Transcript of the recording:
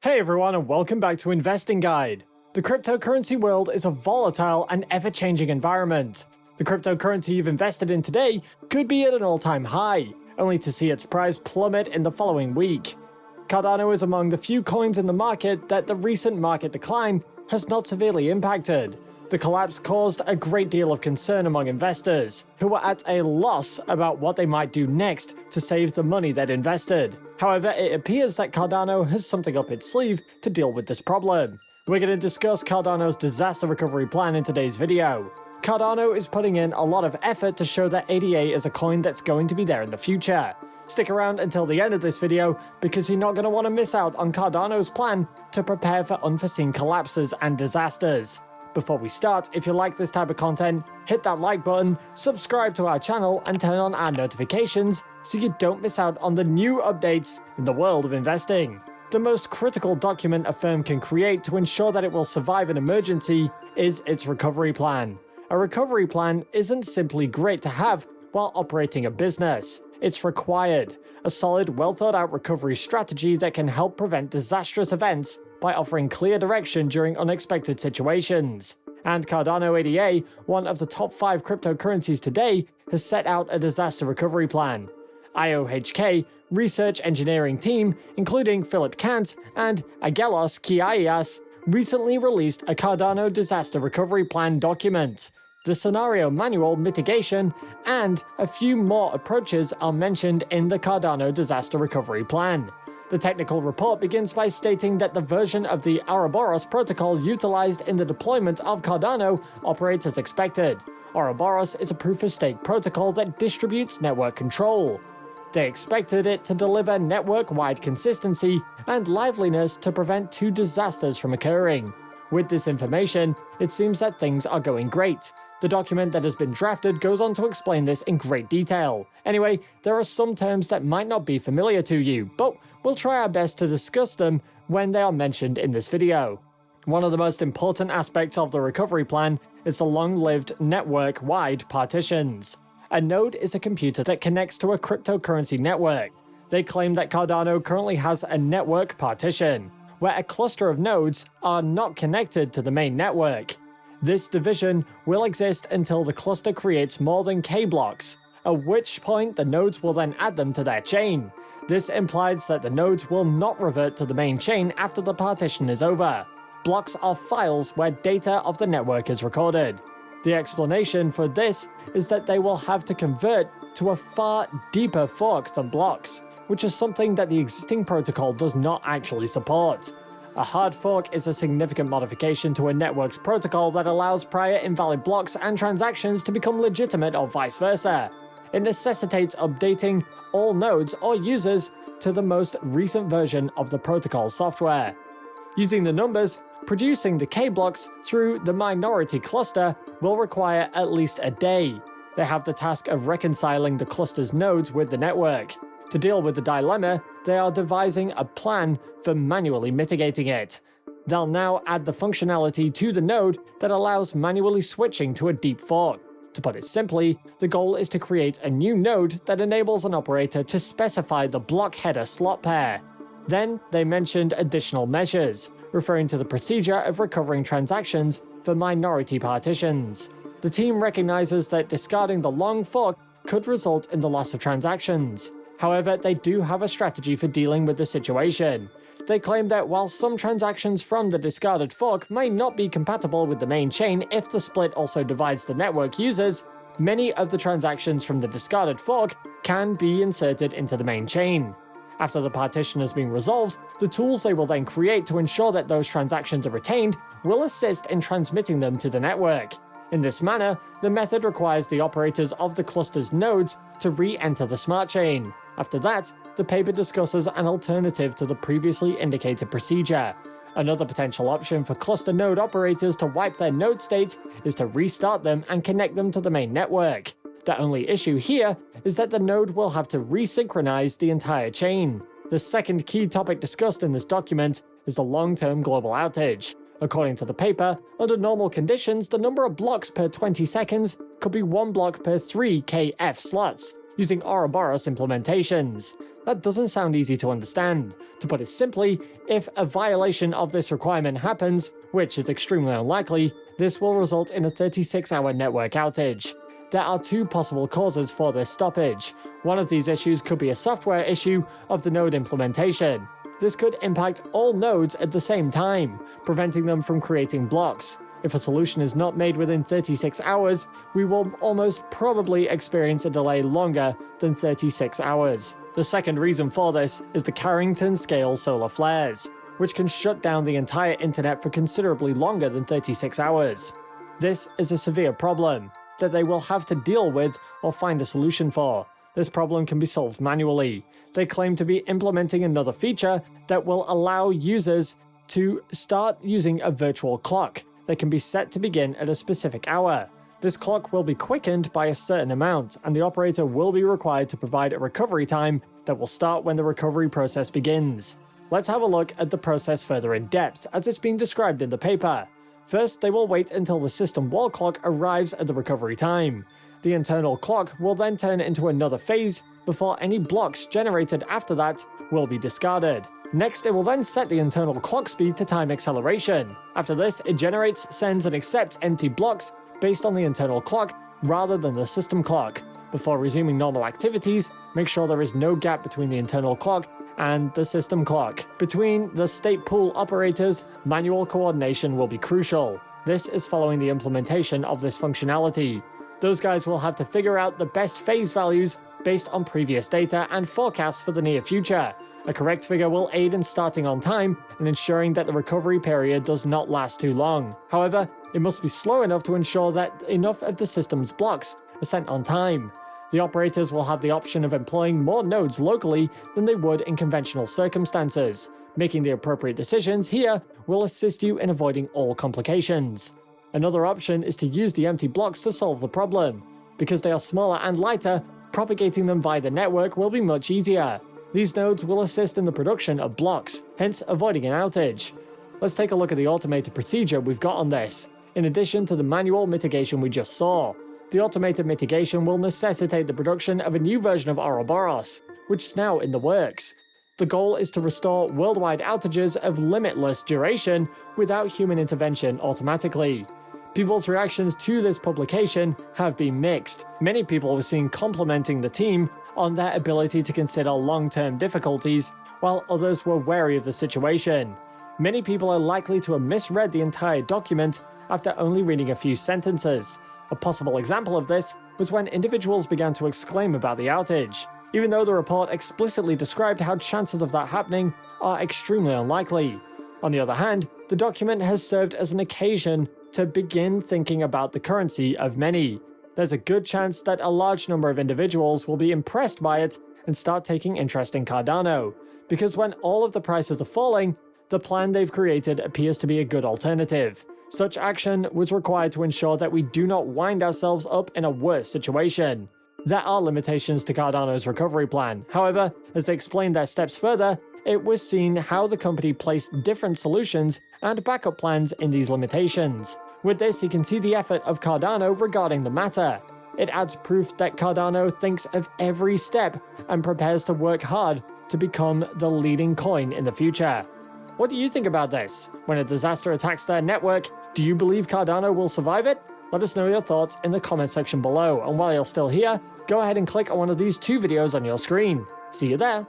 Hey everyone, and welcome back to Investing Guide. The cryptocurrency world is a volatile and ever-changing environment. The cryptocurrency you've invested in today could be at an all-time high, only to see its price plummet in the following week. Cardano is among the few coins in the market that the recent market decline has not severely impacted. The collapse caused a great deal of concern among investors, who were at a loss about what they might do next to save the money they'd invested. However, it appears that Cardano has something up its sleeve to deal with this problem. We're going to discuss Cardano's disaster recovery plan in today's video. Cardano is putting in a lot of effort to show that ADA is a coin that's going to be there in the future. Stick around until the end of this video because you're not going to want to miss out on Cardano's plan to prepare for unforeseen collapses and disasters. Before we start, if you like this type of content, hit that like button, subscribe to our channel, and turn on our notifications so you don't miss out on the new updates in the world of investing. The most critical document a firm can create to ensure that it will survive an emergency is its recovery plan. A recovery plan isn't simply great to have while operating a business. It's required. A solid, well-thought-out recovery strategy that can help prevent disastrous events by offering clear direction during unexpected situations. And Cardano ADA, one of the top 5 cryptocurrencies today, has set out a disaster recovery plan. IOHK research engineering team, including Philip Kant and Agelos Kiaias, recently released a Cardano disaster recovery plan document. The scenario manual, mitigation, and a few more approaches are mentioned in the Cardano disaster recovery plan. The technical report begins by stating that the version of the Ouroboros protocol utilized in the deployment of Cardano operates as expected. Ouroboros is a proof-of-stake protocol that distributes network control. They expected it to deliver network-wide consistency and liveliness to prevent 2 disasters from occurring. With this information, it seems that things are going great. The document that has been drafted goes on to explain this in great detail. Anyway, there are some terms that might not be familiar to you, but we'll try our best to discuss them when they are mentioned in this video. One of the most important aspects of the recovery plan is the long-lived network-wide partitions. A node is a computer that connects to a cryptocurrency network. They claim that Cardano currently has a network partition, where a cluster of nodes are not connected to the main network. This division will exist until the cluster creates more than K blocks, at which point the nodes will then add them to their chain. This implies that the nodes will not revert to the main chain after the partition is over. Blocks are files where data of the network is recorded. The explanation for this is that they will have to convert to a far deeper fork than blocks, which is something that the existing protocol does not actually support. A hard fork is a significant modification to a network's protocol that allows prior invalid blocks and transactions to become legitimate or vice versa. It necessitates updating all nodes or users to the most recent version of the protocol software. Using the numbers, producing the K blocks through the minority cluster will require at least a day. They have the task of reconciling the cluster's nodes with the network. To deal with the dilemma, they are devising a plan for manually mitigating it. They'll now add the functionality to the node that allows manually switching to a deep fork. To put it simply, the goal is to create a new node that enables an operator to specify the block header slot pair. Then they mentioned additional measures, referring to the procedure of recovering transactions for minority partitions. The team recognizes that discarding the long fork could result in the loss of transactions. However, they do have a strategy for dealing with the situation. They claim that while some transactions from the discarded fork may not be compatible with the main chain if the split also divides the network users, many of the transactions from the discarded fork can be inserted into the main chain. After the partition has been resolved, the tools they will then create to ensure that those transactions are retained will assist in transmitting them to the network. In this manner, the method requires the operators of the cluster's nodes to re-enter the smart chain. After that, the paper discusses an alternative to the previously indicated procedure. Another potential option for cluster node operators to wipe their node state is to restart them and connect them to the main network. The only issue here is that the node will have to resynchronize the entire chain. The second key topic discussed in this document is the long-term global outage. According to the paper, under normal conditions, the number of blocks per 20 seconds could be 1 block per 3 KF slots. using Ouroboros implementations. That doesn't sound easy to understand. To put it simply, if a violation of this requirement happens, which is extremely unlikely, this will result in a 36-hour network outage. There are two possible causes for this stoppage. One of these issues could be a software issue of the node implementation. This could impact all nodes at the same time, preventing them from creating blocks. If a solution is not made within 36 hours, we will almost probably experience a delay longer than 36 hours. The second reason for this is the Carrington scale solar flares, which can shut down the entire internet for considerably longer than 36 hours. This is a severe problem that they will have to deal with or find a solution for. This problem can be solved manually. They claim to be implementing another feature that will allow users to start using a virtual clock that can be set to begin at a specific hour. This clock will be quickened by a certain amount, and the operator will be required to provide a recovery time that will start when the recovery process begins. Let's have a look at the process further in depth, as it's been described in the paper. First, they will wait until the system wall clock arrives at the recovery time. The internal clock will then turn into another phase before any blocks generated after that will be discarded. Next, it will then set the internal clock speed to time acceleration. After this, it generates, sends, and accepts empty blocks based on the internal clock rather than the system clock. Before resuming normal activities, make sure there is no gap between the internal clock and the system clock. Between the state pool operators, manual coordination will be crucial. This is following the implementation of this functionality. Those guys will have to figure out the best phase values based on previous data and forecasts for the near future. A correct figure will aid in starting on time and ensuring that the recovery period does not last too long. However, it must be slow enough to ensure that enough of the system's blocks are sent on time. The operators will have the option of employing more nodes locally than they would in conventional circumstances. Making the appropriate decisions here will assist you in avoiding all complications. Another option is to use the empty blocks to solve the problem. Because they are smaller and lighter, propagating them via the network will be much easier. These nodes will assist in the production of blocks, hence avoiding an outage. Let's take a look at the automated procedure we've got on this, in addition to the manual mitigation we just saw. The automated mitigation will necessitate the production of a new version of Ouroboros, which is now in the works. The goal is to restore worldwide outages of limitless duration without human intervention automatically. People's reactions to this publication have been mixed. Many people were seen complimenting the team on their ability to consider long-term difficulties, while others were wary of the situation. Many people are likely to have misread the entire document after only reading a few sentences. A possible example of this was when individuals began to exclaim about the outage, even though the report explicitly described how chances of that happening are extremely unlikely. On the other hand, the document has served as an occasion to begin thinking about the currency of many. There's a good chance that a large number of individuals will be impressed by it and start taking interest in Cardano, because when all of the prices are falling, the plan they've created appears to be a good alternative. Such action was required to ensure that we do not wind ourselves up in a worse situation. There are limitations to Cardano's recovery plan. However, as they explained their steps further, it was seen how the company placed different solutions and backup plans in these limitations. With this, you can see the effort of Cardano regarding the matter. It adds proof that Cardano thinks of every step and prepares to work hard to become the leading coin in the future. What do you think about this? When a disaster attacks their network, do you believe Cardano will survive it? Let us know your thoughts in the comment section below, and while you're still here, go ahead and click on one of these two videos on your screen. See you there!